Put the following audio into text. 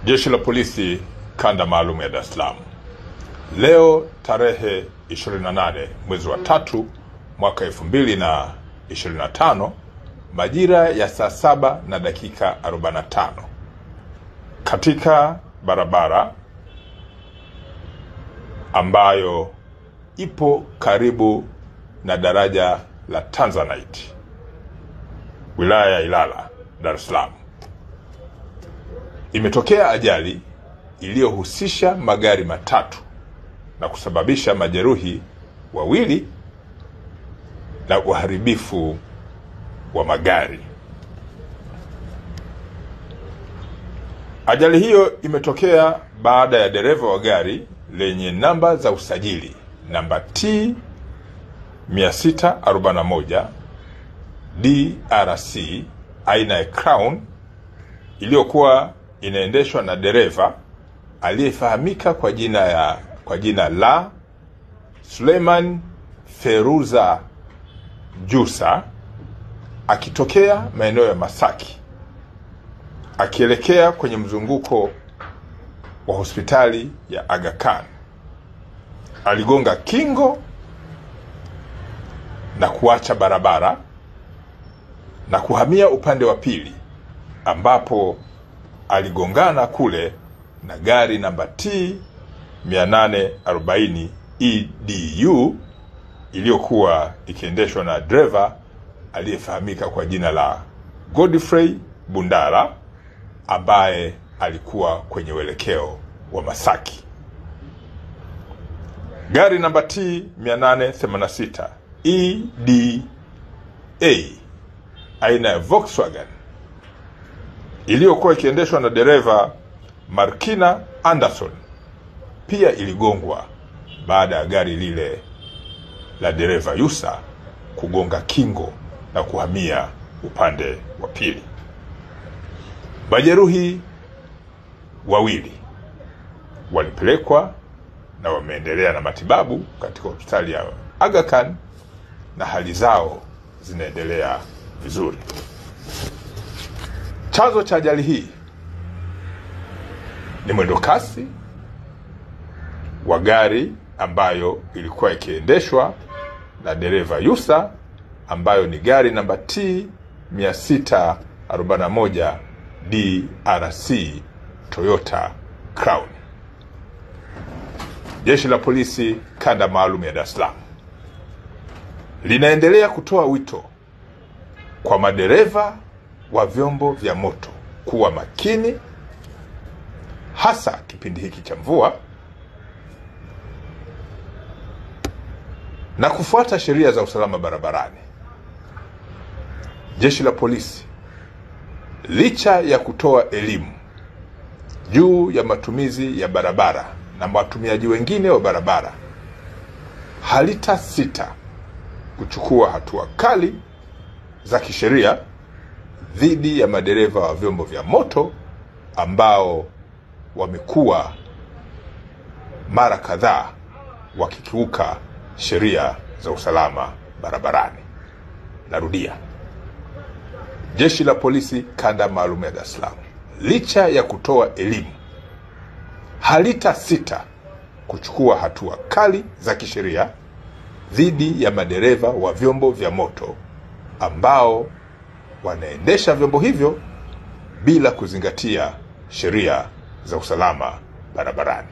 Jeshi la Polisi Kanda Maalum ya Dar es Salaam. Leo tarehe 28 mwezi wa 3 mwaka 2025 majira ya saa 7 na dakika 45 katika barabara ambayo ipo karibu na daraja la Tanzanite, wilaya ya Ilala, Dar es Salaam, imetokea ajali iliyohusisha magari matatu na kusababisha majeruhi wawili na uharibifu wa magari. Ajali hiyo imetokea baada ya dereva wa gari lenye namba za usajili namba T 641 DRC aina ya Crown iliyokuwa inaendeshwa na dereva aliyefahamika kwa jina la Suleiman Feruza Jusa, akitokea maeneo ya Masaki akielekea kwenye mzunguko wa hospitali ya Aga Khan, aligonga kingo na kuacha barabara na kuhamia upande wa pili, ambapo aligongana kule na gari namba T 840 EDU iliyokuwa ikiendeshwa na dereva aliyefahamika kwa jina la Godfrey Bundara, ambaye alikuwa kwenye uelekeo wa Masaki. Gari namba T 886 EDA aina ya Volkswagen iliyokuwa ikiendeshwa na dereva Markina Anderson pia iligongwa baada ya gari lile la dereva Yusa kugonga kingo na kuhamia upande wa pili. Majeruhi wawili walipelekwa na wameendelea na matibabu katika hospitali ya Aga Khan na hali zao zinaendelea vizuri. Chanzo cha ajali hii ni mwendokasi wa gari ambayo ilikuwa ikiendeshwa na dereva Yusa, ambayo ni gari namba T 641 DRC Toyota Crown. Jeshi la Polisi Kanda Maalum ya Dar es Salaam linaendelea kutoa wito kwa madereva wa vyombo vya moto kuwa makini, hasa kipindi hiki cha mvua, na kufuata sheria za usalama barabarani. Jeshi la Polisi, licha ya kutoa elimu juu ya matumizi ya barabara na watumiaji wengine wa barabara, halitasita kuchukua hatua kali za kisheria dhidi ya madereva wa vyombo vya moto ambao wamekuwa mara kadhaa wakikiuka sheria za usalama barabarani. Narudia, Jeshi la Polisi Kanda Maalum ya Dar es Salaam, licha ya kutoa elimu, halitasita kuchukua hatua kali za kisheria dhidi ya madereva wa vyombo vya moto ambao wanaendesha vyombo hivyo bila kuzingatia sheria za usalama barabarani.